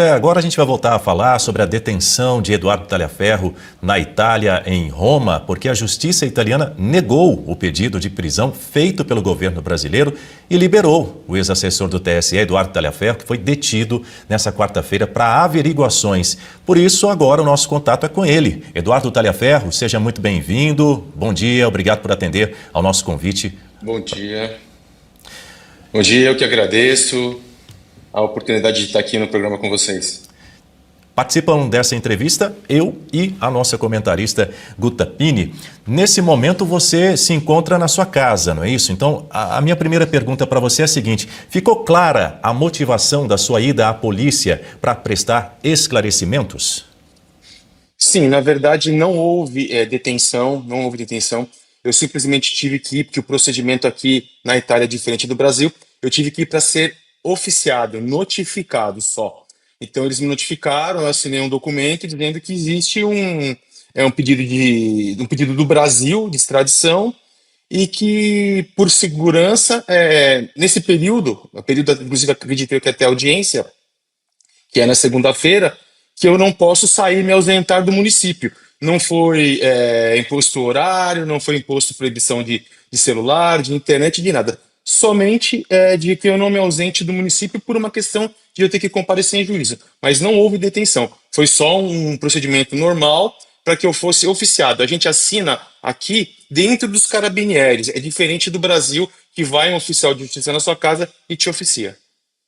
Agora a gente vai voltar a falar sobre a detenção de Eduardo Talhaferro na Itália, em Roma, porque a justiça italiana negou o pedido de prisão feito pelo governo brasileiro e liberou o ex-assessor do TSE, Eduardo Talhaferro, que foi detido nessa quarta-feira para averiguações. Por isso, agora o nosso contato é com ele. Eduardo Talhaferro, seja muito bem-vindo. Bom dia, obrigado por atender ao nosso convite. Bom dia. Bom dia, eu que agradeço a oportunidade de estar aqui no programa com vocês. Participam dessa entrevista eu e a nossa comentarista Guta Pini. Nesse momento você se encontra na sua casa, não é isso? Então a minha primeira pergunta para você é a seguinte: ficou clara a motivação da sua ida à polícia para prestar esclarecimentos? Sim, na verdade não houve detenção, não houve detenção. Eu simplesmente tive que ir, porque o procedimento aqui na Itália é diferente do Brasil. Eu tive que ir para ser oficiado, notificado só. Então eles me notificaram, eu assinei um documento dizendo que existe um pedido do Brasil de extradição e que por segurança nesse período, inclusive acredito que até a audiência, que é na segunda-feira, que eu não posso sair e me ausentar do município. Não foi imposto horário, não foi imposto proibição de celular, de internet, de nada. Somente de que eu não me ausente do município por uma questão de eu ter que comparecer em juízo. Mas não houve detenção. Foi só um procedimento normal para que eu fosse oficiado. A gente assina aqui dentro dos carabinieri. É diferente do Brasil, que vai um oficial de justiça na sua casa e te oficia.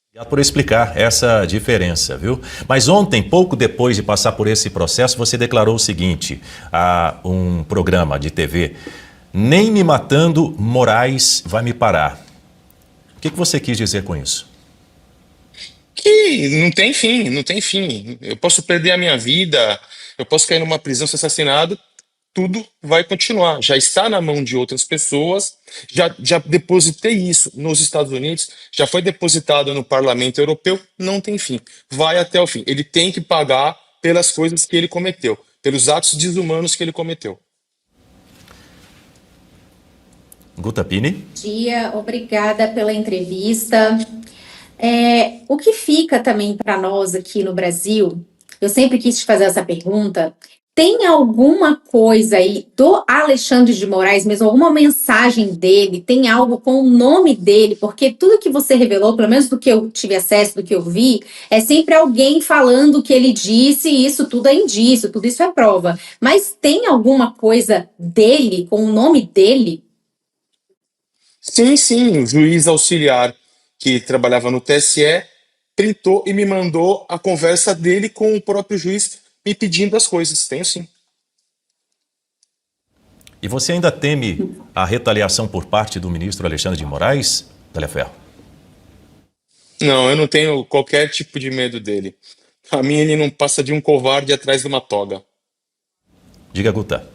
Obrigado por explicar essa diferença, viu? Mas ontem, pouco depois de passar por esse processo, você declarou o seguinte a um programa de TV: nem me matando, Moraes vai me parar. O que você quis dizer com isso? Que não tem fim, não tem fim. Eu posso perder a minha vida, eu posso cair numa prisão, ser assassinado, tudo vai continuar. Já está na mão de outras pessoas, já depositei isso nos Estados Unidos, já foi depositado no Parlamento Europeu, não tem fim. Vai até o fim. Ele tem que pagar pelas coisas que ele cometeu, pelos atos desumanos que ele cometeu. Guta Pini? Bom dia, obrigada pela entrevista. O que fica também para nós aqui no Brasil, eu sempre quis te fazer essa pergunta: tem alguma coisa aí do Alexandre de Moraes, mesmo alguma mensagem dele, tem algo com o nome dele? Porque tudo que você revelou, pelo menos do que eu tive acesso, do que eu vi, é sempre alguém falando o que ele disse, e isso tudo é indício, tudo isso é prova. Mas tem alguma coisa dele, com o nome dele? Sim, o juiz auxiliar que trabalhava no TSE printou e me mandou a conversa dele com o próprio juiz me pedindo as coisas. Tenho sim. E você ainda teme a retaliação por parte do ministro Alexandre de Moraes, Talhaferro? Não, eu não tenho qualquer tipo de medo dele. Pra mim, ele não passa de um covarde atrás de uma toga. Diga, Guta.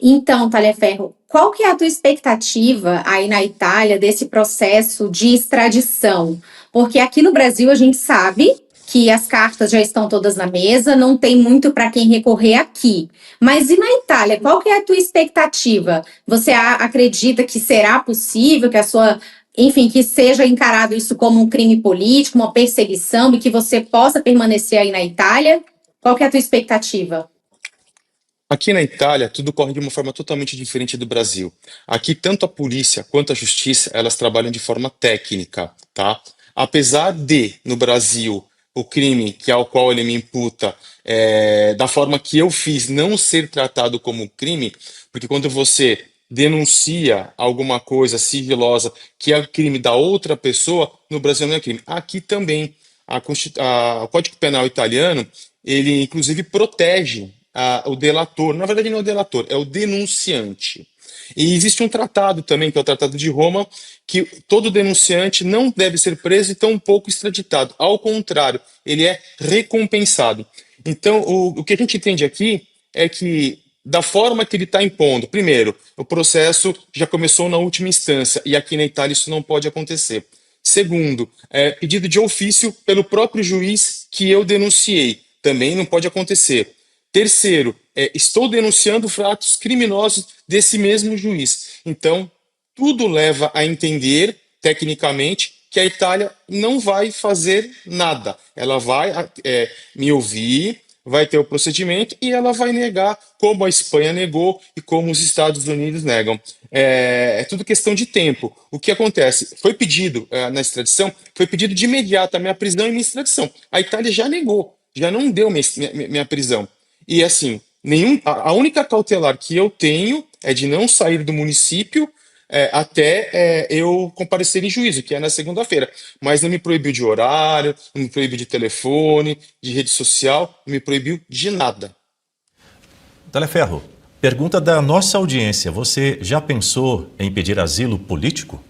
Então, Talhaferro, qual que é a tua expectativa aí na Itália desse processo de extradição? Porque aqui no Brasil a gente sabe que as cartas já estão todas na mesa, não tem muito para quem recorrer aqui. Mas e na Itália, qual que é a tua expectativa? Você acredita que será possível que enfim, que seja encarado isso como um crime político, uma perseguição, e que você possa permanecer aí na Itália? Qual que é a tua expectativa? Aqui na Itália, tudo corre de uma forma totalmente diferente do Brasil. Aqui, tanto a polícia quanto a justiça, elas trabalham de forma técnica, tá? Apesar de, no Brasil, o crime ao qual ele me imputa, da forma que eu fiz, não ser tratado como crime, porque quando você denuncia alguma coisa sigilosa que é crime da outra pessoa, no Brasil não é crime. Aqui também, o Código Penal italiano, ele inclusive protege o delator. Na verdade, não é o delator, é o denunciante. E existe um tratado também, que é o Tratado de Roma, que todo denunciante não deve ser preso e tampouco extraditado. Ao contrário, ele é recompensado. Então, o que a gente entende aqui é que, da forma que ele está impondo, primeiro, o processo já começou na última instância, e aqui na Itália isso não pode acontecer. Segundo, pedido de ofício pelo próprio juiz que eu denunciei, também não pode acontecer. Terceiro, estou denunciando fatos criminosos desse mesmo juiz. Então, tudo leva a entender, tecnicamente, que a Itália não vai fazer nada. Ela vai me ouvir, vai ter o procedimento e ela vai negar, como a Espanha negou e como os Estados Unidos negam. É tudo questão de tempo. O que acontece? Foi pedido na extradição, foi pedido de imediato a minha prisão e minha extradição. A Itália já negou, já não deu minha prisão. E assim, a única cautelar que eu tenho é de não sair do município até eu comparecer em juízo, que é na segunda-feira. Mas não me proibiu de horário, não me proibiu de telefone, de rede social, não me proibiu de nada. Taliaferro, pergunta da nossa audiência. Você já pensou em pedir asilo político?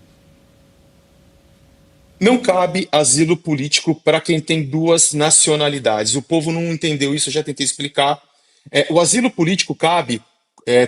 Não cabe asilo político para quem tem duas nacionalidades. O povo não entendeu isso, eu já tentei explicar. O asilo político cabe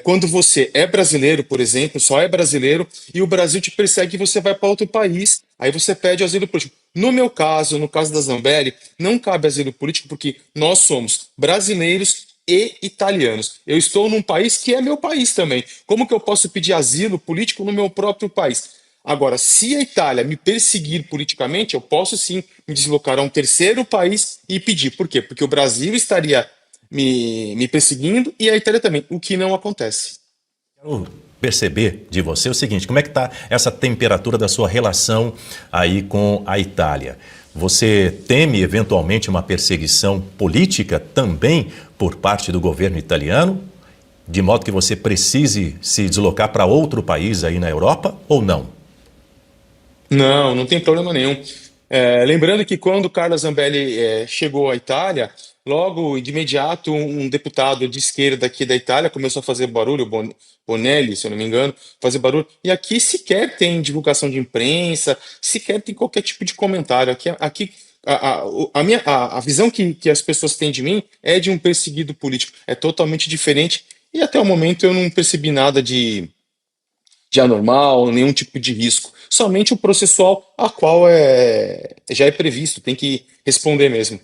quando você é brasileiro, por exemplo, só é brasileiro, e o Brasil te persegue e você vai para outro país, aí você pede asilo político. No meu caso, no caso da Zambelli, não cabe asilo político porque nós somos brasileiros e italianos. Eu estou num país que é meu país também. Como que eu posso pedir asilo político no meu próprio país? Agora, se a Itália me perseguir politicamente, eu posso sim me deslocar a um terceiro país e pedir. Por quê? Porque o Brasil estaria me perseguindo e a Itália também, o que não acontece. Quero perceber de você o seguinte, como é que está essa temperatura da sua relação aí com a Itália? Você teme eventualmente uma perseguição política também por parte do governo italiano, de modo que você precise se deslocar para outro país aí na Europa ou não? Não, não tem problema nenhum. Lembrando que quando Carla Zambelli chegou à Itália, logo de imediato um deputado de esquerda aqui da Itália começou a fazer barulho, Bonelli, se eu não me engano, fazer barulho. E aqui sequer tem divulgação de imprensa, sequer tem qualquer tipo de comentário. Aqui a visão que as pessoas têm de mim é de um perseguido político. É totalmente diferente. E até o momento eu não percebi nada de anormal, nenhum tipo de risco. Somente o processual, a qual já é previsto, tem que responder mesmo.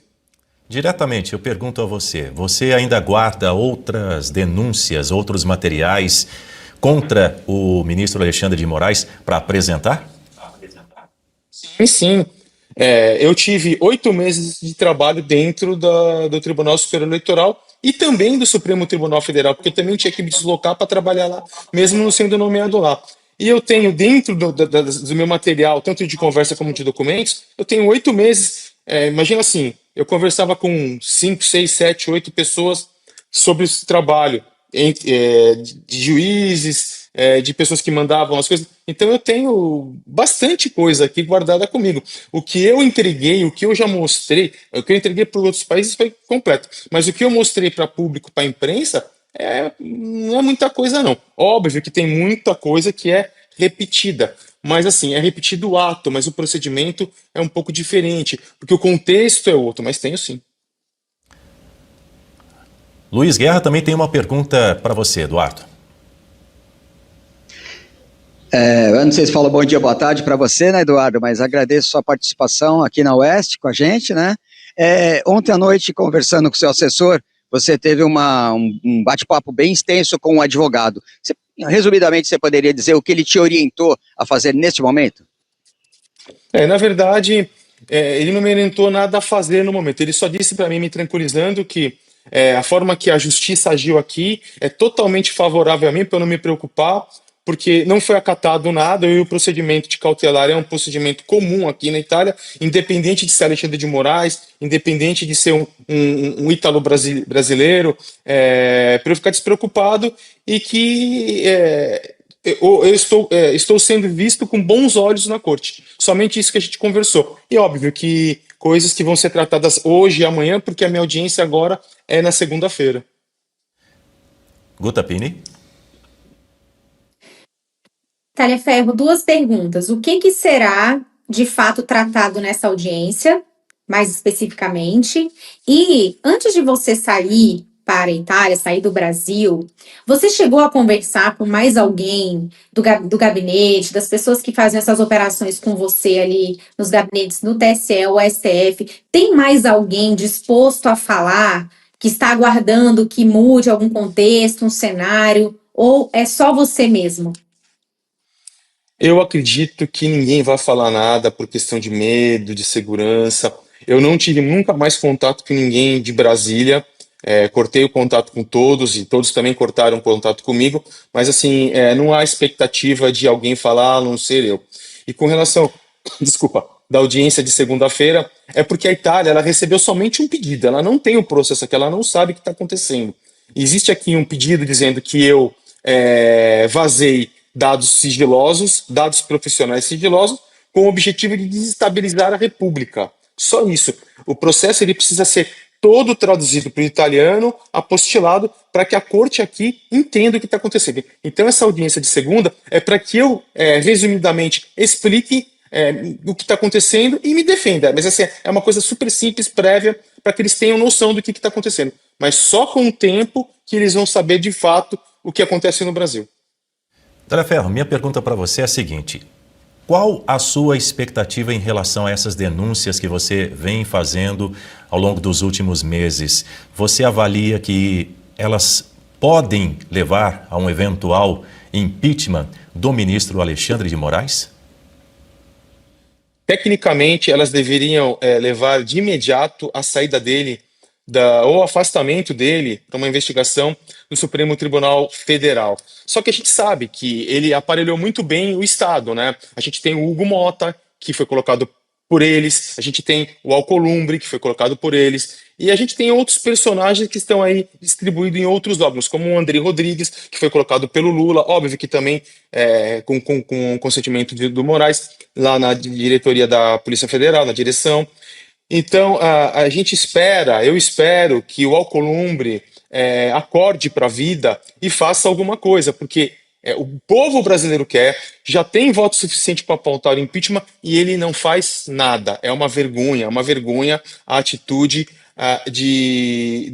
Diretamente, eu pergunto a você, você ainda guarda outras denúncias, outros materiais contra o ministro Alexandre de Moraes para apresentar? Sim. Eu tive 8 meses de trabalho dentro do Tribunal Superior Eleitoral e também do Supremo Tribunal Federal, porque eu também tinha que me deslocar para trabalhar lá, mesmo não sendo nomeado lá. E eu tenho dentro do meu material, tanto de conversa como de documentos, eu tenho 8 meses. Imagina assim, eu conversava com 5, 6, 7, 8 pessoas sobre esse trabalho, de juízes, de pessoas que mandavam as coisas. Então eu tenho bastante coisa aqui guardada comigo. O que eu entreguei, o que eu já mostrei, o que eu entreguei para outros países foi completo. Mas o que eu mostrei para público, para a imprensa, não é muita coisa não. Óbvio que tem muita coisa que é repetida. Mas assim, é repetido o ato, mas o procedimento é um pouco diferente, porque o contexto é outro, mas tenho sim. Luiz Guerra também tem uma pergunta para você, Eduardo. Eu não sei se fala bom dia, boa tarde para você, né, Eduardo, mas agradeço sua participação aqui na Oeste com a gente, né? Ontem à noite, conversando com seu assessor, você teve um bate-papo bem extenso com um advogado. Resumidamente, você poderia dizer o que ele te orientou a fazer neste momento? Na verdade, ele não me orientou nada a fazer no momento. Ele só disse para mim, me tranquilizando, que a forma que a justiça agiu aqui é totalmente favorável a mim, para eu não me preocupar, porque não foi acatado nada, e o procedimento de cautelar é um procedimento comum aqui na Itália, independente de ser Alexandre de Moraes, independente de ser um ítalo brasileiro, para eu ficar despreocupado e que eu estou sendo visto com bons olhos na corte. Somente isso que a gente conversou. E óbvio que coisas que vão ser tratadas hoje e amanhã, porque a minha audiência agora é na segunda-feira. Guta Pini. Taliaferro, duas perguntas. O que será de fato tratado nessa audiência, mais especificamente? E antes de você sair para a Itália, sair do Brasil, você chegou a conversar com mais alguém do gabinete, das pessoas que fazem essas operações com você ali nos gabinetes, no TSE, o STF? Tem mais alguém disposto a falar, que está aguardando que mude algum contexto, um cenário, ou é só você mesmo? Eu acredito que ninguém vai falar nada por questão de medo, de segurança. Eu não tive nunca mais contato com ninguém de Brasília. Cortei o contato com todos e todos também cortaram o contato comigo. Mas assim, não há expectativa de alguém falar, a não ser eu. E com relação, desculpa, da audiência de segunda-feira, é porque a Itália ela recebeu somente um pedido. Ela não tem o processo aqui, ela não sabe o que está acontecendo. Existe aqui um pedido dizendo que eu vazei dados sigilosos, dados profissionais sigilosos, com o objetivo de desestabilizar a República. Só isso. O processo ele precisa ser todo traduzido para o italiano, apostilado, para que a corte aqui entenda o que está acontecendo. Então, essa audiência de segunda é para que eu, resumidamente, explique o que está acontecendo e me defenda. Mas assim, é uma coisa super simples, prévia, para que eles tenham noção do que está acontecendo. Mas só com o tempo que eles vão saber de fato o que acontece no Brasil. Talhaferro, minha pergunta para você é a seguinte: qual a sua expectativa em relação a essas denúncias que você vem fazendo ao longo dos últimos meses? Você avalia que elas podem levar a um eventual impeachment do ministro Alexandre de Moraes? Tecnicamente, elas deveriam levar de imediato a saída dele ou afastamento dele para uma investigação do Supremo Tribunal Federal. Só que a gente sabe que ele aparelhou muito bem o Estado, né? A gente tem o Hugo Mota, que foi colocado por eles, a gente tem o Alcolumbre, que foi colocado por eles, e a gente tem outros personagens que estão aí distribuídos em outros órgãos, como o André Rodrigues, que foi colocado pelo Lula, óbvio que também com o consentimento do Moraes, lá na diretoria da Polícia Federal, na direção. Então, a gente espera, eu espero que o Alcolumbre acorde para a vida e faça alguma coisa, porque o povo brasileiro quer, já tem voto suficiente para apontar o impeachment e ele não faz nada. É uma vergonha a atitude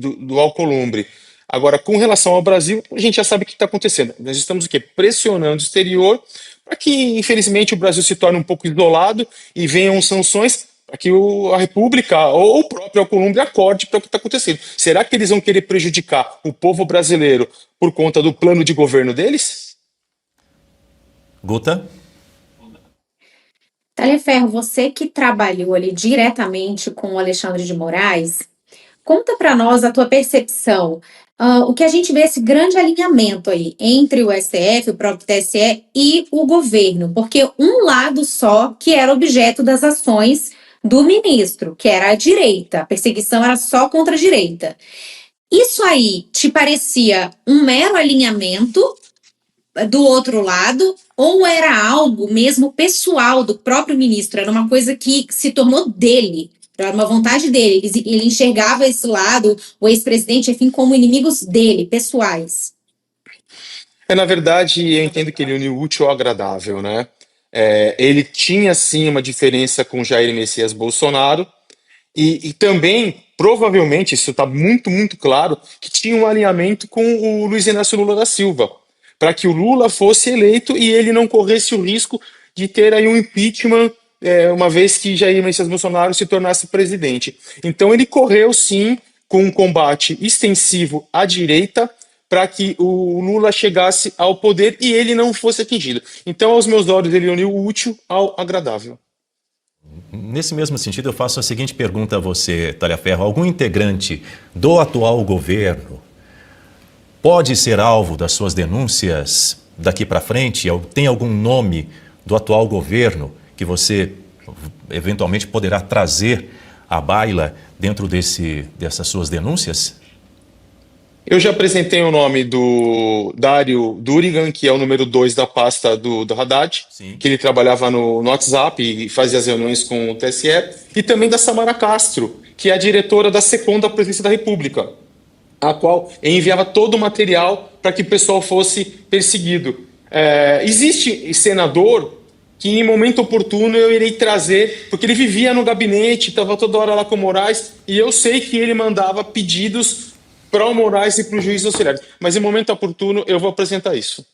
do Alcolumbre. Agora, com relação ao Brasil, a gente já sabe o que está acontecendo. Nós estamos o quê? Pressionando o exterior para que, infelizmente, o Brasil se torne um pouco isolado e venham sanções para que a República ou o próprio Alcolumbre acorde para o que está acontecendo. Será que eles vão querer prejudicar o povo brasileiro por conta do plano de governo deles? Guta? Talhaferro, você que trabalhou ali diretamente com o Alexandre de Moraes, conta para nós a tua percepção. O que a gente vê esse grande alinhamento aí entre o STF, o próprio TSE e o governo, porque um lado só que era objeto das ações do ministro, que era a direita, a perseguição era só contra a direita. Isso aí te parecia um mero alinhamento do outro lado, ou era algo mesmo pessoal do próprio ministro, era uma coisa que se tornou dele, era uma vontade dele, ele enxergava esse lado, o ex-presidente, enfim, como inimigos dele, pessoais? Na verdade, eu entendo que ele uniu o útil ao agradável, né? Ele tinha, sim, uma diferença com Jair Messias Bolsonaro e também, provavelmente, isso está muito, muito claro, que tinha um alinhamento com o Luiz Inácio Lula da Silva, para que o Lula fosse eleito e ele não corresse o risco de ter aí um impeachment, uma vez que Jair Messias Bolsonaro se tornasse presidente. Então ele correu, sim, com um combate extensivo à direita, para que o Lula chegasse ao poder e ele não fosse atingido. Então, aos meus olhos, ele uniu o útil ao agradável. Nesse mesmo sentido, eu faço a seguinte pergunta a você, Talhaferro. Algum integrante do atual governo pode ser alvo das suas denúncias daqui para frente? Tem algum nome do atual governo que você eventualmente poderá trazer à baila dentro dessas suas denúncias? Eu já apresentei o nome do Dário Durigan, que é o número 2 da pasta do Haddad, Sim. que ele trabalhava no WhatsApp e fazia as reuniões com o TSE, e também da Samara Castro, que é a diretora da SECOM da Presidência da República, a qual enviava todo o material para que o pessoal fosse perseguido. Existe senador que em momento oportuno eu irei trazer, porque ele vivia no gabinete, estava toda hora lá com o Moraes, e eu sei que ele mandava pedidos para o Moraes e para o juiz auxiliar. Mas em momento oportuno eu vou apresentar isso.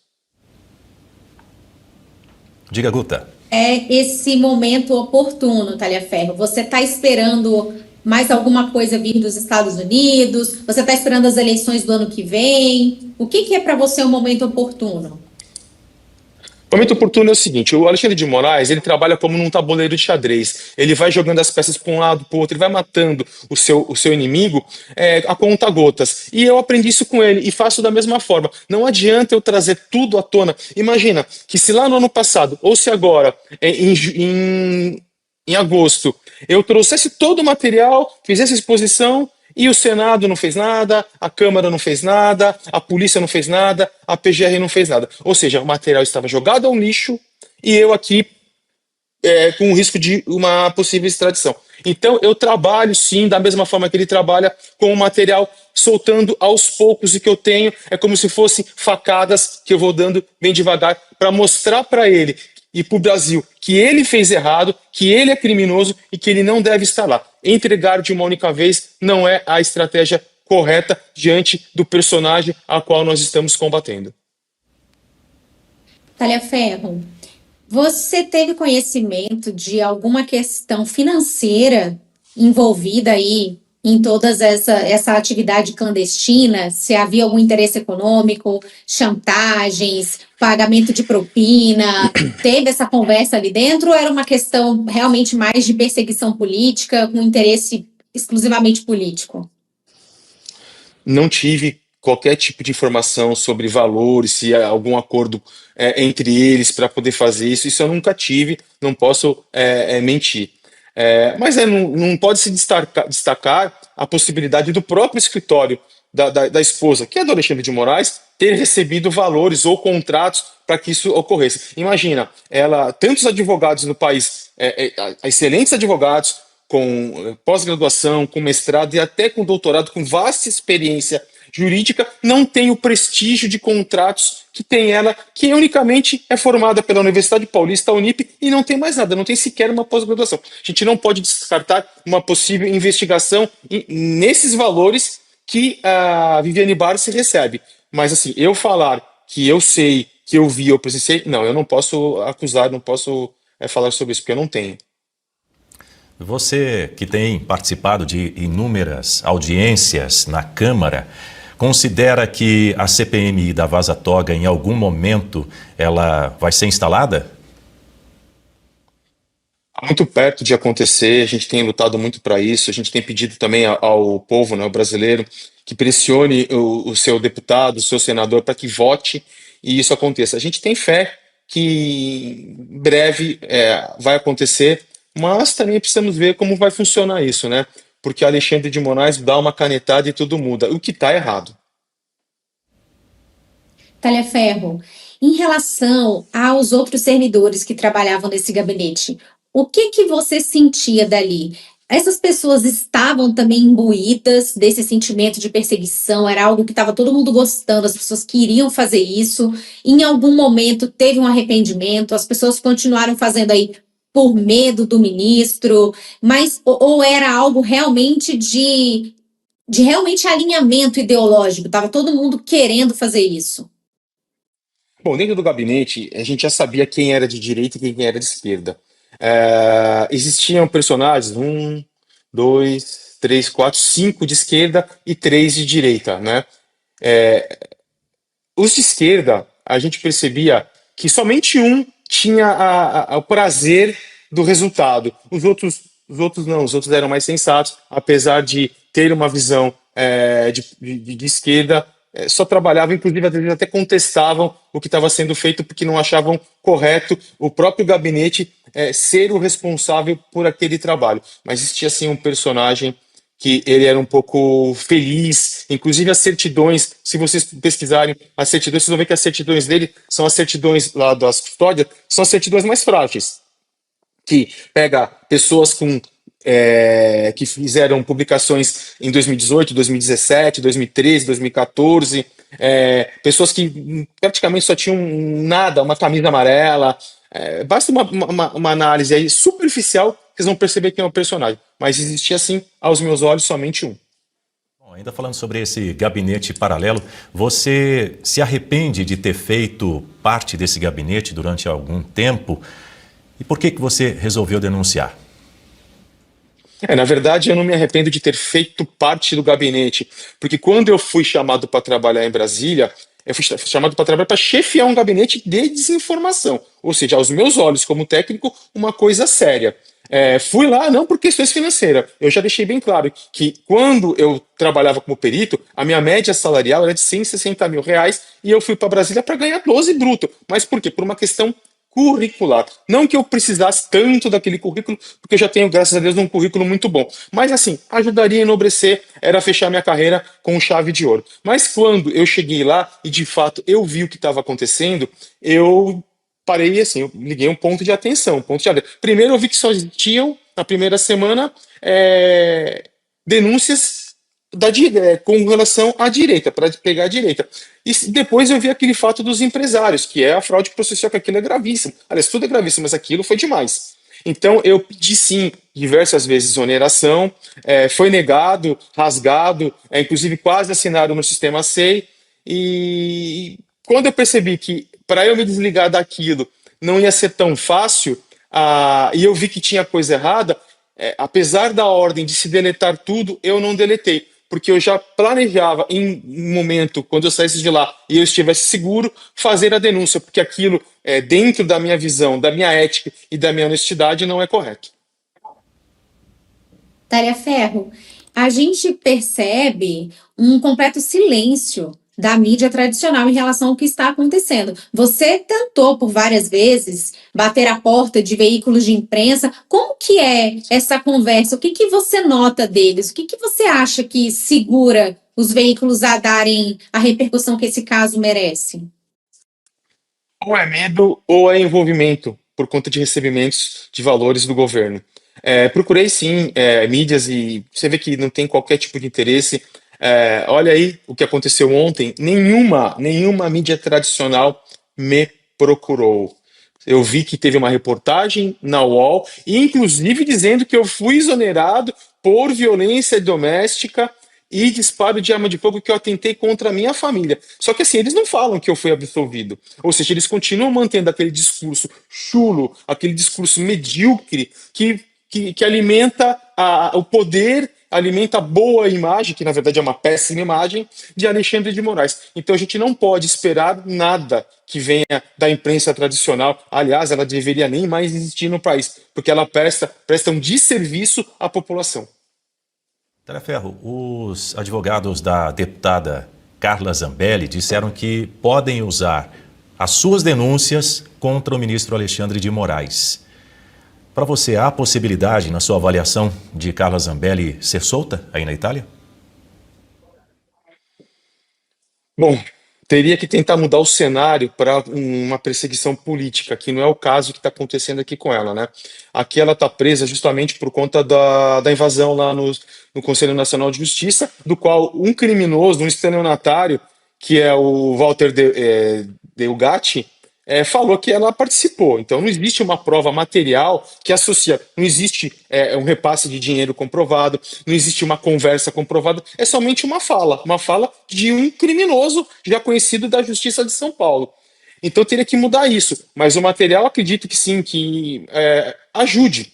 Diga, Guta. É esse momento oportuno, Talhaferro. Você está esperando mais alguma coisa vir dos Estados Unidos? Você está esperando as eleições do ano que vem? O que é para você um momento oportuno? O momento oportuno é o seguinte: o Alexandre de Moraes, ele trabalha como num tabuleiro de xadrez. Ele vai jogando as peças para um lado, para o outro, ele vai matando o seu inimigo a conta-gotas. E eu aprendi isso com ele e faço da mesma forma. Não adianta eu trazer tudo à tona. Imagina que se lá no ano passado, ou se agora, em agosto, eu trouxesse todo o material, fizesse exposição e o Senado não fez nada, a Câmara não fez nada, a polícia não fez nada, a PGR não fez nada. Ou seja, o material estava jogado ao lixo e eu aqui com o risco de uma possível extradição. Então, eu trabalho, sim, da mesma forma que ele trabalha, com o material soltando aos poucos o que eu tenho. É como se fossem facadas que eu vou dando bem devagar para mostrar para ele e para o Brasil que ele fez errado, que ele é criminoso e que ele não deve estar lá. Entregar de uma única vez não é a estratégia correta diante do personagem a qual nós estamos combatendo. Talhaferro, você teve conhecimento de alguma questão financeira envolvida aí em toda essa atividade clandestina? Se havia algum interesse econômico, chantagens, pagamento de propina? Teve essa conversa ali dentro ou era uma questão realmente mais de perseguição política, com interesse exclusivamente político? Não tive qualquer tipo de informação sobre valores, se há algum acordo entre eles para poder fazer isso. Isso eu nunca tive, não posso mentir. Mas não pode se destacar a possibilidade do próprio escritório da esposa, que é do Alexandre de Moraes, ter recebido valores ou contratos para que isso ocorresse. Imagina, tantos advogados no país, excelentes advogados, com pós-graduação, com mestrado e até com doutorado, com vasta experiência jurídica, não tem o prestígio de contratos que tem ela, que unicamente é formada pela Universidade Paulista, a Unip, e não tem mais nada, não tem sequer uma pós-graduação. A gente não pode descartar uma possível investigação nesses valores que a Viviane Barros recebe. Mas assim, eu falar que eu sei, que eu vi, eu presenciei, não, eu não posso acusar, não posso falar sobre isso, porque eu não tenho. Você, que tem participado de inúmeras audiências na Câmara, considera que a CPMI da Vaza Toga, em algum momento, ela vai ser instalada? Muito perto de acontecer, a gente tem lutado muito para isso, a gente tem pedido também ao povo, né, ao brasileiro, que pressione o seu deputado, o seu senador, para que vote e isso aconteça. A gente tem fé que em breve vai acontecer, mas também precisamos ver como vai funcionar isso, né? Porque Alexandre de Moraes dá uma canetada e tudo muda, o que está errado. Talhaferro, em relação aos outros servidores que trabalhavam nesse gabinete, o que você sentia dali? Essas pessoas estavam também imbuídas desse sentimento de perseguição? Era algo que estava todo mundo gostando, as pessoas queriam fazer isso. Em algum momento teve um arrependimento, as pessoas continuaram fazendo aí por medo do ministro, mas ou era algo realmente de realmente alinhamento ideológico? Estava todo mundo querendo fazer isso. Bom, dentro do gabinete, a gente já sabia quem era de direita e quem era de esquerda. Existiam personagens, 1, 2, 3, 4, 5 de esquerda e 3 de direita, né? Os de esquerda, a gente percebia que somente um tinha o prazer do resultado. Os outros não, os outros eram mais sensatos, apesar de ter uma visão de esquerda, só trabalhavam, inclusive às vezes até contestavam o que estava sendo feito porque não achavam correto o próprio gabinete ser o responsável por aquele trabalho. Mas existia assim um personagem que ele era um pouco feliz, inclusive as certidões, se vocês pesquisarem as certidões, vocês vão ver que as certidões dele são as certidões lá das custódias, são as certidões mais frágeis, que pega pessoas que fizeram publicações em 2018, 2017, 2013, 2014, pessoas que praticamente só tinham nada, uma camisa amarela. Basta uma análise aí superficial que vocês vão perceber quem é o personagem. Mas existia, assim, aos meus olhos, somente um. Bom, ainda falando sobre esse gabinete paralelo, você se arrepende de ter feito parte desse gabinete durante algum tempo? E por que você resolveu denunciar? Na verdade, eu não me arrependo de ter feito parte do gabinete, porque quando eu fui chamado para trabalhar em Brasília, Eu fui chamado para trabalhar para chefiar um gabinete de desinformação, ou seja, aos meus olhos, como técnico, uma coisa séria. Fui lá não por questões financeiras. Eu já deixei bem claro que quando eu trabalhava como perito, a minha média salarial era de R$ 160.000 e eu fui para Brasília para ganhar 12 bruto. Mas por quê? Por uma questão curricular. Não que eu precisasse tanto daquele currículo, porque eu já tenho, graças a Deus, um currículo muito bom. Mas assim, ajudaria a enobrecer, era fechar minha carreira com chave de ouro. Mas quando eu cheguei lá e de fato eu vi o que estava acontecendo, eu parei assim, eu liguei um ponto de atenção, um ponto de alerta. Primeiro eu vi que só existiam, na primeira semana, denúncias com relação à direita, para pegar a direita. E depois eu vi aquele fato dos empresários, que é a fraude processual, que aquilo é gravíssimo. Aliás, tudo é gravíssimo, mas aquilo foi demais. Então eu pedi sim, diversas vezes, exoneração, foi negado, rasgado, inclusive quase assinado no sistema SEI, e quando eu percebi que para eu me desligar daquilo não ia ser tão fácil, e eu vi que tinha coisa errada, apesar da ordem de se deletar tudo, eu não deletei, porque eu já planejava em um momento, quando eu saísse de lá e eu estivesse seguro, fazer a denúncia, porque aquilo, dentro da minha visão, da minha ética e da minha honestidade, não é correto. Talhaferro, a gente percebe um completo silêncio da mídia tradicional em relação ao que está acontecendo. Você tentou por várias vezes bater a porta de veículos de imprensa. Como que é essa conversa? O que que você nota deles? O que que você acha que segura os veículos a darem a repercussão que esse caso merece? Ou é medo ou é envolvimento por conta de recebimentos de valores do governo. Procurei sim mídias e você vê que não tem qualquer tipo de interesse. Olha aí o que aconteceu ontem. Nenhuma mídia tradicional me procurou. Eu vi que teve uma reportagem na UOL, inclusive dizendo que eu fui exonerado por violência doméstica e disparo de arma de fogo, que eu atentei contra a minha família. Só que assim, eles não falam que eu fui absolvido. Ou seja, eles continuam mantendo aquele discurso chulo, aquele discurso medíocre que alimenta o poder, alimenta a boa imagem, que na verdade é uma péssima imagem, de Alexandre de Moraes. Então a gente não pode esperar nada que venha da imprensa tradicional. Aliás, ela deveria nem mais existir no país, porque ela presta um desserviço à população. Talhaferro, os advogados da deputada Carla Zambelli disseram que podem usar as suas denúncias contra o ministro Alexandre de Moraes. Para você, há possibilidade, na sua avaliação, de Carla Zambelli ser solta aí na Itália? Bom, teria que tentar mudar o cenário para uma perseguição política, que não é o caso que está acontecendo aqui com ela, né? Aqui ela está presa justamente por conta da invasão lá no Conselho Nacional de Justiça, do qual um criminoso, um estelionatário, que é o Walter Delgatti, falou que ela participou. Então não existe uma prova material que associa, não existe um repasse de dinheiro comprovado, não existe uma conversa comprovada, é somente uma fala de um criminoso já conhecido da Justiça de São Paulo. Então teria que mudar isso, mas o material acredito que sim, que ajude.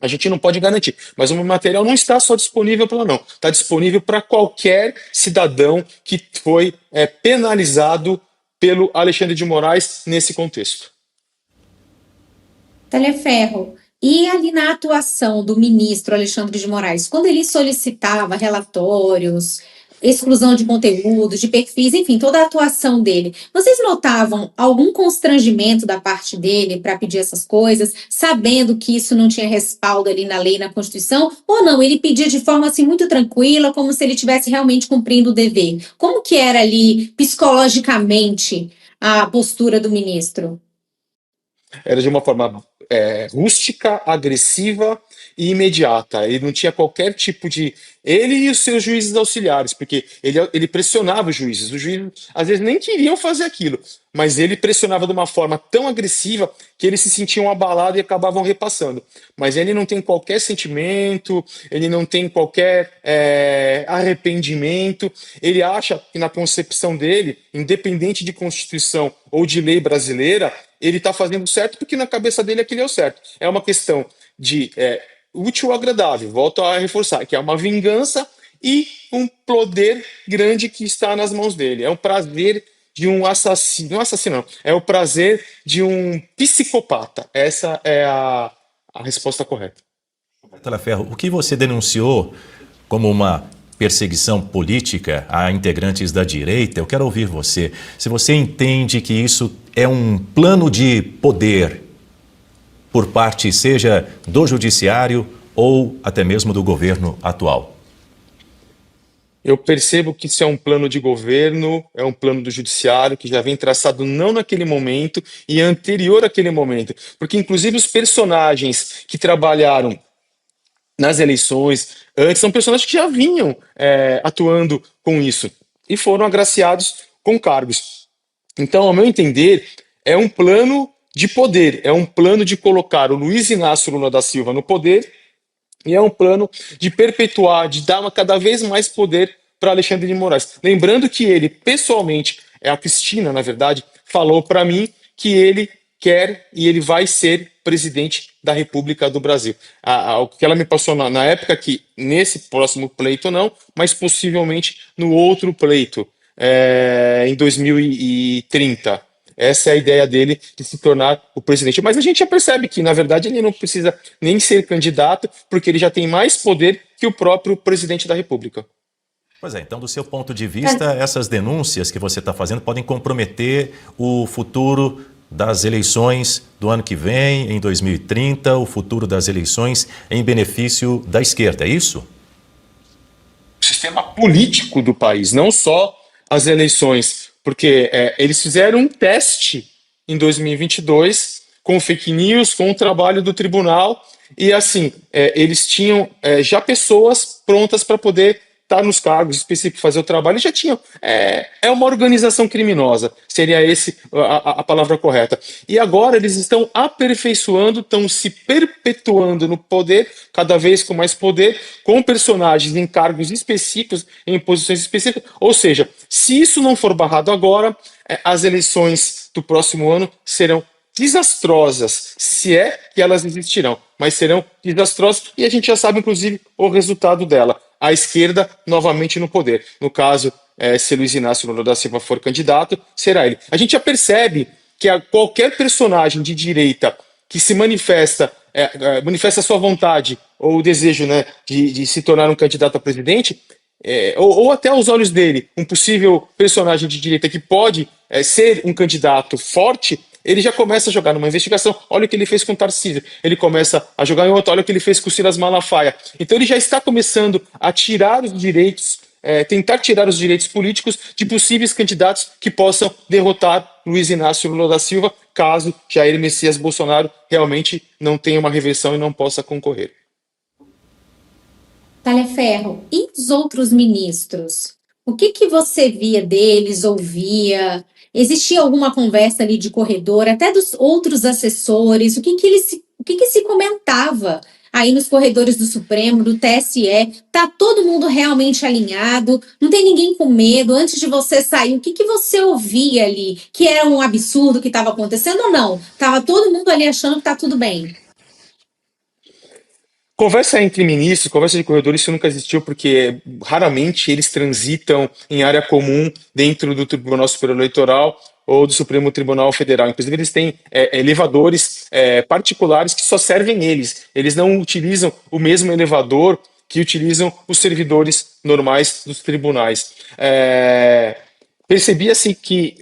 A gente não pode garantir, mas o material não está só disponível para ela, não. Está disponível para qualquer cidadão que foi penalizado pelo Alexandre de Moraes nesse contexto. Talhaferro, e ali na atuação do ministro Alexandre de Moraes, quando ele solicitava relatórios, exclusão de conteúdos, de perfis, enfim, toda a atuação dele, vocês notavam algum constrangimento da parte dele para pedir essas coisas, sabendo que isso não tinha respaldo ali na lei e na Constituição, ou não? Ele pedia de forma assim muito tranquila, como se ele estivesse realmente cumprindo o dever. Como que era ali psicologicamente a postura do ministro? Era de uma forma rústica, agressiva e imediata. Ele não tinha qualquer tipo de. Ele e os seus juízes auxiliares, porque ele pressionava os juízes. Os juízes às vezes nem queriam fazer aquilo, mas ele pressionava de uma forma tão agressiva que eles se sentiam abalados e acabavam repassando. Mas ele não tem qualquer sentimento, ele não tem qualquer arrependimento. Ele acha que na concepção dele, independente de Constituição ou de lei brasileira, ele está fazendo certo porque na cabeça dele aquilo é o certo. É uma questão de útil ou agradável, volto a reforçar, que é uma vingança e um poder grande que está nas mãos dele. É um prazer de um assassino, não assassino não, é o prazer de um psicopata. Essa é a resposta correta. Talaferro, o que você denunciou como uma perseguição política a integrantes da direita, eu quero ouvir você. Se você entende que isso é um plano de poder por parte, seja do judiciário ou até mesmo do governo atual. Eu percebo que isso é um plano de governo, é um plano do judiciário que já vem traçado não naquele momento e anterior àquele momento. Porque, inclusive, os personagens que trabalharam nas eleições antes são personagens que já vinham atuando com isso e foram agraciados com cargos. Então, ao meu entender, é um plano de poder, é um plano de colocar o Luiz Inácio Lula da Silva no poder e é um plano de perpetuar, de dar cada vez mais poder para Alexandre de Moraes. Lembrando que ele, pessoalmente, a Cristina, na verdade, falou para mim que ele quer e ele vai ser presidente da República do Brasil. O que ela me passou na época, que nesse próximo pleito não, mas possivelmente no outro pleito, em 2030. Essa é a ideia dele de se tornar o presidente. Mas a gente já percebe que, na verdade, ele não precisa nem ser candidato, porque ele já tem mais poder que o próprio presidente da República. Pois é, então, do seu ponto de vista, essas denúncias que você está fazendo podem comprometer o futuro das eleições do ano que vem, em 2030, o futuro das eleições em benefício da esquerda, é isso? O sistema político do país, não só as eleições, porque eles fizeram um teste em 2022 com fake news, com o trabalho do tribunal, e assim, eles tinham já pessoas prontas para poder estar nos cargos específicos, fazer o trabalho, e já tinham. É uma organização criminosa, seria esse a palavra correta. E agora eles estão aperfeiçoando, estão se perpetuando no poder, cada vez com mais poder, com personagens em cargos específicos, em posições específicas. Ou seja, se isso não for barrado agora, as eleições do próximo ano serão desastrosas, se é que elas existirão, mas serão desastrosas e a gente já sabe, inclusive, o resultado dela. A esquerda novamente no poder. No caso, se Luiz Inácio Lula da Silva for candidato, será ele. A gente já percebe que qualquer personagem de direita que se manifesta sua vontade ou o desejo, né, de se tornar um candidato a presidente, ou até aos olhos dele, um possível personagem de direita que pode ser um candidato forte, ele já começa a jogar numa investigação. Olha o que ele fez com o Tarcísio. Ele começa a jogar em outra. Olha o que ele fez com o Silas Malafaia. Então ele já está começando a tirar os direitos, tentar tirar os direitos políticos de possíveis candidatos que possam derrotar Luiz Inácio Lula da Silva, caso Jair Messias Bolsonaro realmente não tenha uma reversão e não possa concorrer. Talaferro, e os outros ministros? O que você via deles, ouvia? Existia alguma conversa ali de corredor, até dos outros assessores? O que se comentava aí nos corredores do Supremo, do TSE? Tá todo mundo realmente alinhado? Não tem ninguém com medo? Antes de você sair, o que você ouvia ali? Que era um absurdo que estava acontecendo ou não? Tava todo mundo ali achando que tá tudo bem? Conversa entre ministros, conversa de corredores, isso nunca existiu, porque raramente eles transitam em área comum dentro do Tribunal Superior Eleitoral ou do Supremo Tribunal Federal. Inclusive, eles têm elevadores particulares que só servem eles. Eles não utilizam o mesmo elevador que utilizam os servidores normais dos tribunais. Percebia-se que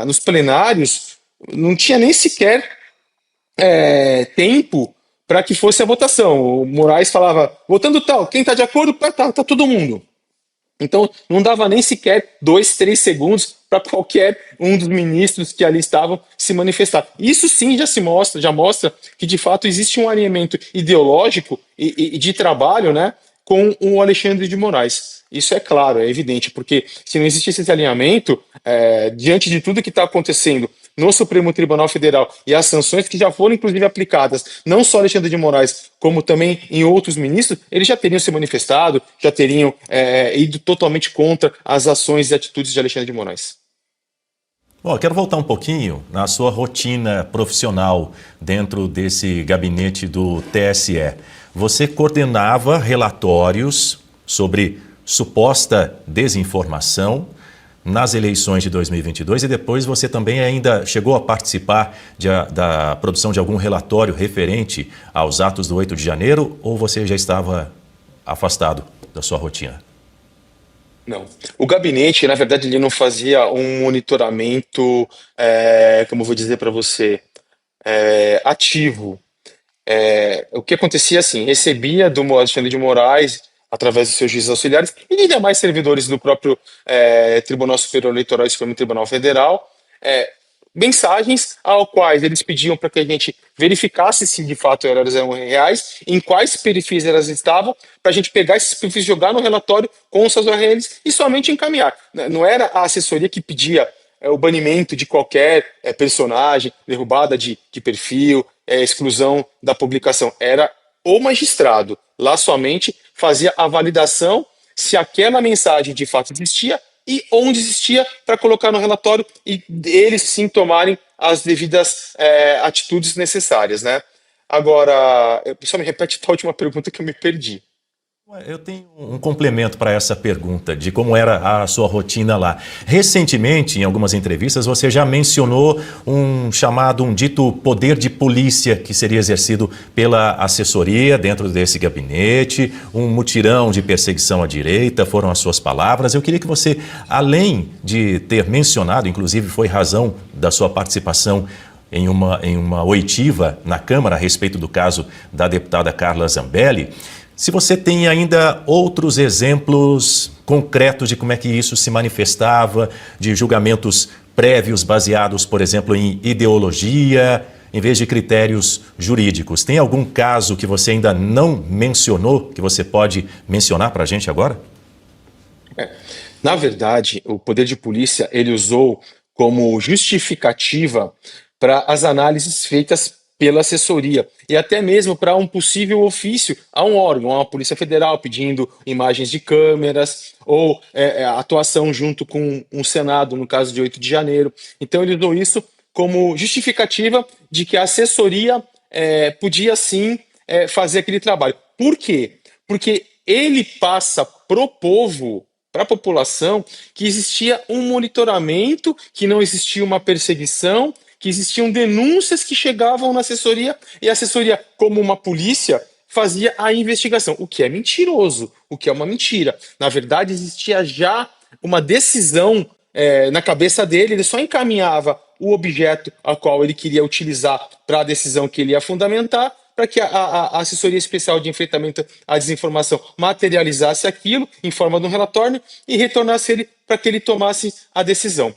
nos plenários não tinha nem sequer tempo para que fosse a votação. O Moraes falava, votando tal, quem está de acordo, tá todo mundo. Então, não dava nem sequer 2, 3 segundos para qualquer um dos ministros que ali estavam se manifestar. Isso sim já mostra que, de fato, existe um alinhamento ideológico e de trabalho, né, com o Alexandre de Moraes. Isso é claro, é evidente, porque se não existisse esse alinhamento, diante de tudo que está acontecendo no Supremo Tribunal Federal e as sanções que já foram, inclusive, aplicadas, não só Alexandre de Moraes, como também em outros ministros, eles já teriam se manifestado, já teriam ido totalmente contra as ações e atitudes de Alexandre de Moraes. Bom, eu quero voltar um pouquinho na sua rotina profissional dentro desse gabinete do TSE. Você coordenava relatórios sobre suposta desinformação nas eleições de 2022 e depois você também ainda chegou a participar da produção de algum relatório referente aos atos do 8 de janeiro ou você já estava afastado da sua rotina? Não. O gabinete, na verdade, ele não fazia um monitoramento, como eu vou dizer para você, ativo. O que acontecia assim, recebia do Alexandre de Moraes, através dos seus juízes auxiliares, e de demais servidores do próprio Tribunal Superior Eleitoral e Supremo Tribunal Federal, mensagens ao quais eles pediam para que a gente verificasse se de fato elas eram reais, em quais perfis elas estavam, para a gente pegar esses perfis, jogar no relatório com os seus URLs e somente encaminhar. Não era a assessoria que pedia o banimento de qualquer personagem, derrubada de perfil, exclusão da publicação. Era o magistrado. Lá somente fazia a validação se aquela mensagem de fato existia e onde existia para colocar no relatório e eles sim tomarem as devidas atitudes necessárias, né? Agora, só me repete a última pergunta que eu me perdi. Eu tenho um complemento para essa pergunta de como era a sua rotina lá. Recentemente, em algumas entrevistas, você já mencionou um dito poder de polícia que seria exercido pela assessoria dentro desse gabinete, um mutirão de perseguição à direita, foram as suas palavras. Eu queria que você, além de ter mencionado, inclusive foi razão da sua participação em uma oitiva na Câmara a respeito do caso da deputada Carla Zambelli, se você tem ainda outros exemplos concretos de como é que isso se manifestava, de julgamentos prévios baseados, por exemplo, em ideologia, em vez de critérios jurídicos. Tem algum caso que você ainda não mencionou, que você pode mencionar para a gente agora? Na verdade, o poder de polícia ele usou como justificativa para as análises feitas pela assessoria e até mesmo para um possível ofício a um órgão, a uma Polícia Federal pedindo imagens de câmeras ou atuação junto com um Senado, no caso de 8 de janeiro. Então ele usou isso como justificativa de que a assessoria podia sim fazer aquele trabalho. Por quê? Porque ele passa pro povo, para a população, que existia um monitoramento, que não existia uma perseguição, que existiam denúncias que chegavam na assessoria e a assessoria, como uma polícia, fazia a investigação, o que é mentiroso, o que é uma mentira. Na verdade, existia já uma decisão na cabeça dele, ele só encaminhava o objeto a qual ele queria utilizar para a decisão que ele ia fundamentar, para que a assessoria especial de enfrentamento à desinformação materializasse aquilo em forma de um relatório e retornasse ele para que ele tomasse a decisão.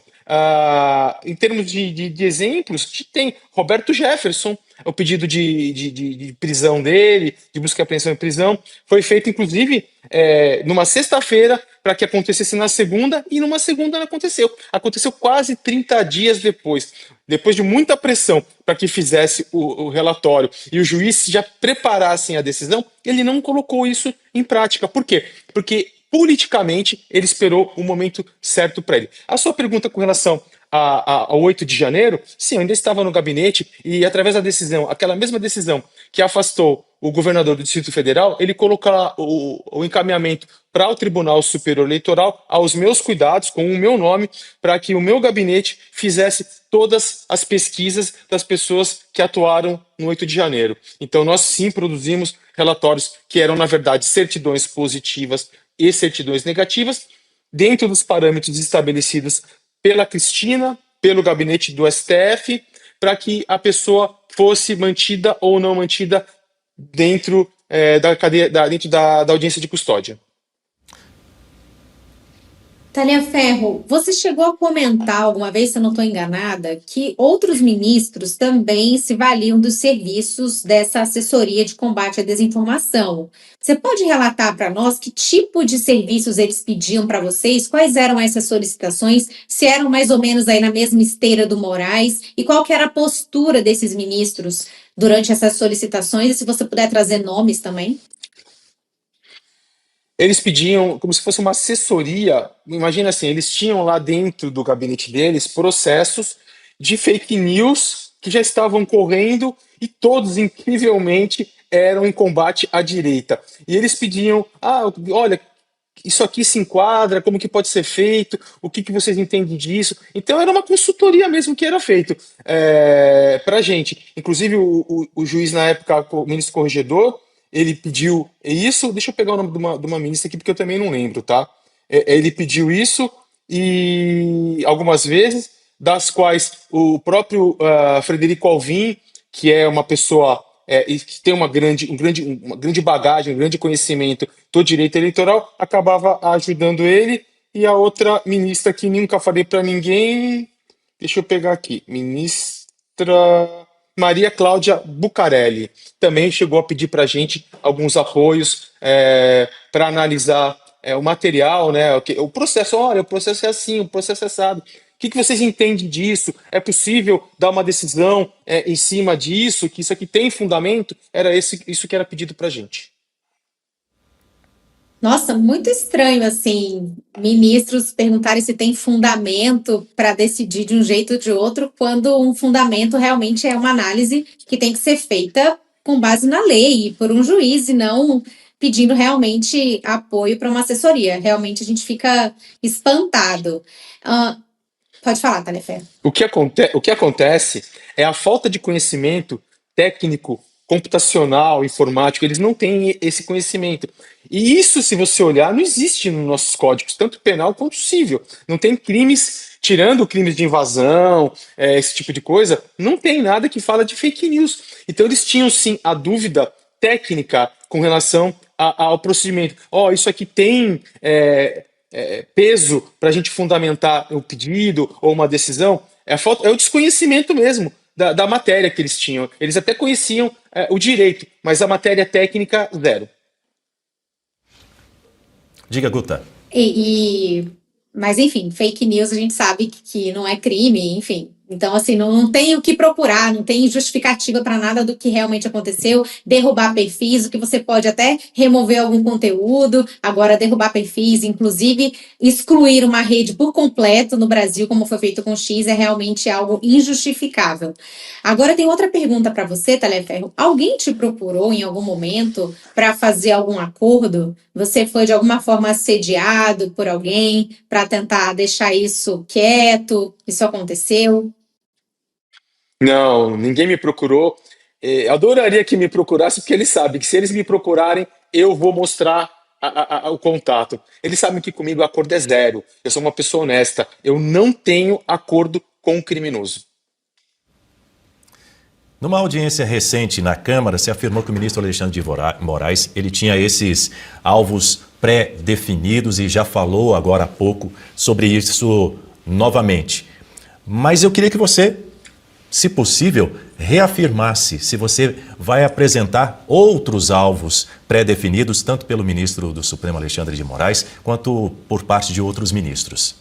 Em termos de exemplos, tem Roberto Jefferson, o pedido de prisão dele, de busca e apreensão em prisão, foi feito inclusive numa sexta-feira para que acontecesse na segunda, e numa segunda não aconteceu. Aconteceu quase 30 dias depois de muita pressão para que fizesse o relatório e os juízes já preparassem a decisão, ele não colocou isso em prática. Por quê? Porque politicamente ele esperou o momento certo para ele. A sua pergunta com relação ao 8 de janeiro, sim, eu ainda estava no gabinete e através da decisão, aquela mesma decisão que afastou o governador do Distrito Federal, ele colocou o encaminhamento para o Tribunal Superior Eleitoral aos meus cuidados, com o meu nome, para que o meu gabinete fizesse todas as pesquisas das pessoas que atuaram no 8 de janeiro. Então nós sim produzimos relatórios que eram, na verdade, certidões positivas e certidões negativas, dentro dos parâmetros estabelecidos pela Cristina, pelo gabinete do STF, para que a pessoa fosse mantida ou não mantida dentro da cadeia, dentro da audiência de custódia. Talhaferro, você chegou a comentar alguma vez, se eu não estou enganada, que outros ministros também se valiam dos serviços dessa assessoria de combate à desinformação. Você pode relatar para nós que tipo de serviços eles pediam para vocês? Quais eram essas solicitações? Se eram mais ou menos aí na mesma esteira do Moraes? E qual que era a postura desses ministros durante essas solicitações? E se você puder trazer nomes também. Eles pediam como se fosse uma assessoria. Imagina assim, eles tinham lá dentro do gabinete deles processos de fake news que já estavam correndo e todos, incrivelmente, eram em combate à direita. E eles pediam, olha, isso aqui se enquadra, como que pode ser feito, o que que vocês entendem disso. Então era uma consultoria mesmo que era feito para a gente. Inclusive o juiz na época, o ministro corregedor, ele pediu isso, deixa eu pegar o nome de uma ministra aqui, porque eu também não lembro, tá? Ele pediu isso e algumas vezes, das quais o próprio Frederico Alvim, que é uma pessoa e que tem uma grande bagagem, um grande conhecimento do direito eleitoral, acabava ajudando ele, e a outra ministra que nunca falei para ninguém, deixa eu pegar aqui, ministra Maria Cláudia Bucarelli, também chegou a pedir para a gente alguns apoios para analisar o material, né? O processo, olha, o processo é assim, o processo é assado. O que que vocês entendem disso? É possível dar uma decisão em cima disso, que isso aqui tem fundamento? Era isso que era pedido para a gente. Nossa, muito estranho, assim, ministros perguntarem se tem fundamento para decidir de um jeito ou de outro, quando um fundamento realmente é uma análise que tem que ser feita com base na lei, por um juiz, e não pedindo realmente apoio para uma assessoria. Realmente a gente fica espantado. Ah, pode falar, Talefer. O que acontece é a falta de conhecimento técnico, computacional, informático, eles não têm esse conhecimento. E isso, se você olhar, não existe nos nossos códigos, tanto penal quanto civil. Não tem crimes, tirando crimes de invasão, esse tipo de coisa, não tem nada que fala de fake news. Então eles tinham sim a dúvida técnica com relação ao procedimento. Isso aqui tem peso para a gente fundamentar o pedido ou uma decisão, é o desconhecimento mesmo da matéria que eles tinham. Eles até conheciam o direito, mas a matéria técnica, zero. Diga, Guta. Mas, enfim, fake news a gente sabe que não é crime, enfim. Então, assim, não tem o que procurar, não tem justificativa para nada do que realmente aconteceu. Derrubar perfis, o que você pode até remover algum conteúdo, agora derrubar perfis, inclusive excluir uma rede por completo no Brasil, como foi feito com o X, é realmente algo injustificável. Agora, tem outra pergunta para você, Taleferro. Alguém te procurou em algum momento para fazer algum acordo? Você foi de alguma forma assediado por alguém para tentar deixar isso quieto? Isso aconteceu? Não, ninguém me procurou. Adoraria que me procurasse, porque eles sabem que se eles me procurarem, eu vou mostrar o contato. Eles sabem que comigo o acordo é zero. Eu sou uma pessoa honesta. Eu não tenho acordo com o criminoso. Numa audiência recente na Câmara, se afirmou que o ministro Alexandre de Moraes ele tinha esses alvos pré-definidos e já falou agora há pouco sobre isso novamente. Mas eu queria que você, se possível, reafirmasse se você vai apresentar outros alvos pré-definidos, tanto pelo ministro do Supremo Alexandre de Moraes, quanto por parte de outros ministros.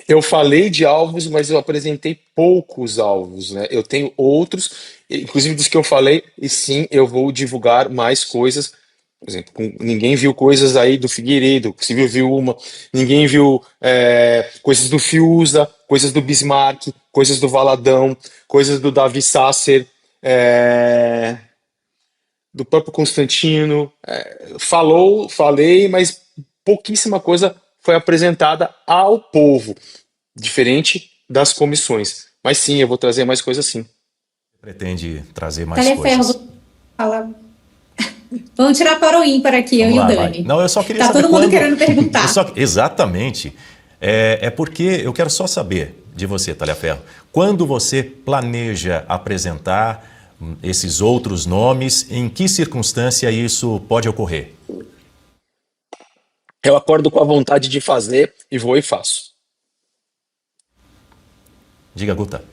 Eu falei de alvos, mas eu apresentei poucos alvos, né? Eu tenho outros, inclusive dos que eu falei, e sim, eu vou divulgar mais coisas. Por exemplo, ninguém viu coisas aí do Figueiredo, o Civil viu uma, ninguém viu coisas do Fiuza, coisas do Bismarck, coisas do Valadão, coisas do Davi Sasser, do próprio Constantino. Falei, mas pouquíssima coisa foi apresentada ao povo, diferente das comissões. Mas sim, eu vou trazer mais coisas sim. Pretende trazer mais Taleferro, coisas? vou falar. Vamos tirar para o ímpar aqui, eu e o Dani. Não, eu só queria tá saber todo mundo quando... querendo perguntar. Exatamente. É porque eu quero só saber de você, Taliaferro, quando você planeja apresentar esses outros nomes, em que circunstância isso pode ocorrer? Eu acordo com a vontade de fazer e vou e faço. Diga, Guta.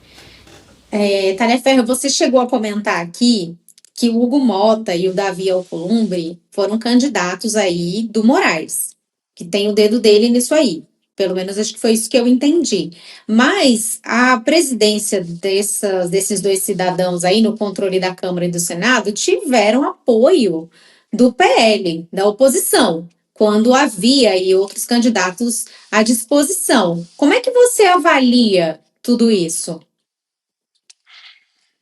Taleferro, você chegou a comentar aqui que o Hugo Mota e o Davi Alcolumbre foram candidatos aí do Moraes, que tem o dedo dele nisso aí. Pelo menos acho que foi isso que eu entendi. Mas a presidência desses dois cidadãos aí no controle da Câmara e do Senado tiveram apoio do PL, da oposição, quando havia aí outros candidatos à disposição. Como é que você avalia tudo isso?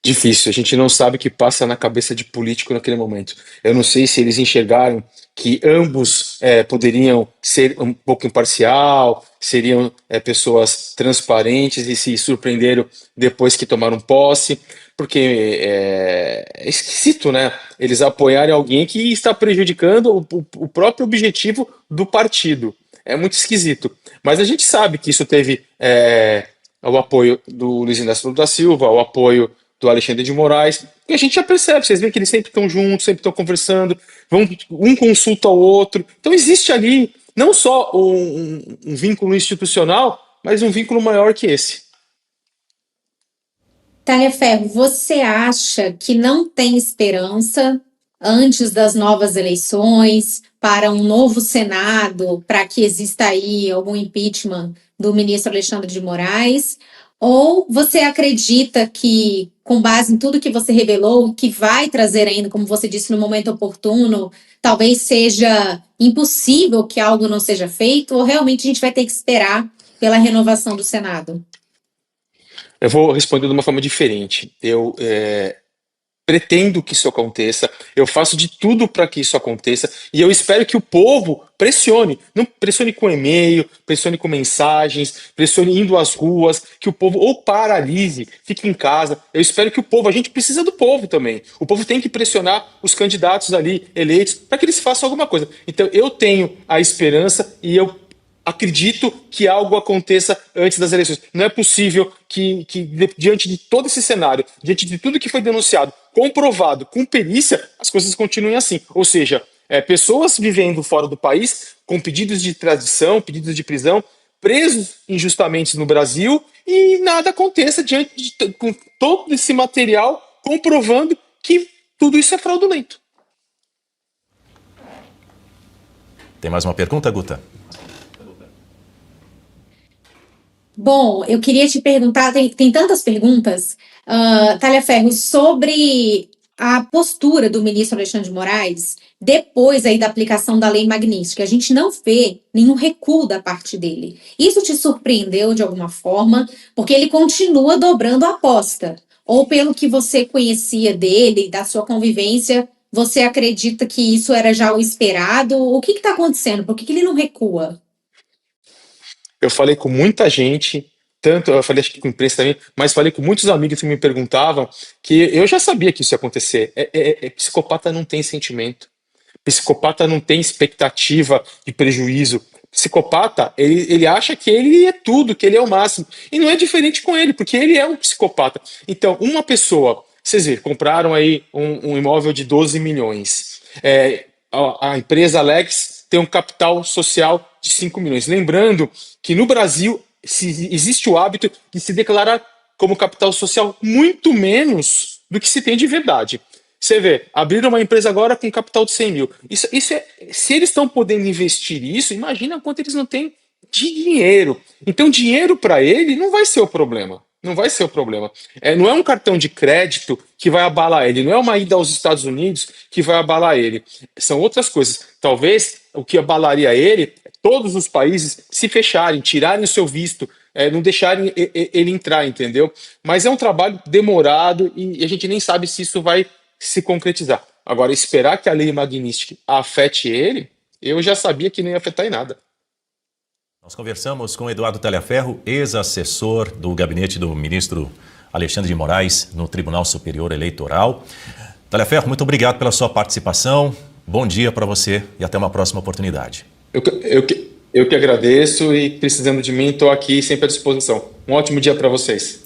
Difícil, a gente não sabe o que passa na cabeça de político naquele momento. Eu não sei se eles enxergaram que ambos poderiam ser um pouco imparcial, seriam pessoas transparentes e se surpreenderam depois que tomaram posse, porque é esquisito, né? Eles apoiarem alguém que está prejudicando o próprio objetivo do partido. É muito esquisito. Mas a gente sabe que isso teve o apoio do Luiz Inácio Lula da Silva, o apoio do Alexandre de Moraes, e a gente já percebe, vocês veem que eles sempre estão juntos, sempre estão conversando, um consulta ao outro. Então existe ali não só um vínculo institucional, mas um vínculo maior que esse. Talhaferro, você acha que não tem esperança antes das novas eleições para um novo Senado, para que exista aí algum impeachment do ministro Alexandre de Moraes? Ou você acredita que, com base em tudo que você revelou, que vai trazer ainda, como você disse, no momento oportuno, talvez seja impossível que algo não seja feito, ou realmente a gente vai ter que esperar pela renovação do Senado? Eu vou responder de uma forma diferente. Eu pretendo que isso aconteça, eu faço de tudo para que isso aconteça e eu espero que o povo pressione, não pressione com e-mail, pressione com mensagens, pressione indo às ruas, que o povo ou paralise, fique em casa. Eu espero que o povo, a gente precisa do povo também. O povo tem que pressionar os candidatos ali eleitos para que eles façam alguma coisa. Então eu tenho a esperança e eu acredito que algo aconteça antes das eleições. Não é possível que diante de todo esse cenário, diante de tudo que foi denunciado, comprovado com perícia, as coisas continuem assim. Ou seja, pessoas vivendo fora do país, com pedidos de extradição, pedidos de prisão, presos injustamente no Brasil, e nada aconteça com todo esse material comprovando que tudo isso é fraudulento. Tem mais uma pergunta, Guta? Bom, eu queria te perguntar, tem tantas perguntas, Talhaferro, sobre a postura do ministro Alexandre de Moraes depois aí da aplicação da Lei Magnitsky. A gente não vê nenhum recuo da parte dele. Isso te surpreendeu de alguma forma? Porque ele continua dobrando a aposta. Ou pelo que você conhecia dele, da sua convivência, você acredita que isso era já o esperado? O que está acontecendo? Por que ele não recua? Eu falei com muita gente, tanto eu falei acho que com a imprensa também, mas falei com muitos amigos que me perguntavam que eu já sabia que isso ia acontecer. Psicopata não tem sentimento, psicopata não tem expectativa de prejuízo. Psicopata, ele acha que ele é tudo, que ele é o máximo. E não é diferente com ele, porque ele é um psicopata. Então, uma pessoa, vocês viram, compraram aí um imóvel de 12 milhões. A empresa Alex tem um capital social de 5 milhões. Lembrando que no Brasil existe o hábito de se declarar como capital social muito menos do que se tem de verdade. Você vê, abriram uma empresa agora com capital de 100 mil. Se eles estão podendo investir isso, imagina quanto eles não têm de dinheiro. Então, dinheiro para ele não vai ser o problema. Não vai ser o problema. Não é um cartão de crédito que vai abalar ele, não é uma ida aos Estados Unidos que vai abalar ele. São outras coisas. Talvez o que abalaria ele é todos os países se fecharem, tirarem o seu visto, não deixarem ele entrar, entendeu? Mas é um trabalho demorado e a gente nem sabe se isso vai se concretizar. Agora, esperar que a Lei Magnitsky afete ele, eu já sabia que não ia afetar em nada. Nós conversamos com Eduardo Talhaferro, ex-assessor do gabinete do ministro Alexandre de Moraes no Tribunal Superior Eleitoral. Talhaferro, muito obrigado pela sua participação. Bom dia para você e até uma próxima oportunidade. Eu que agradeço e precisando de mim, estou aqui sempre à disposição. Um ótimo dia para vocês.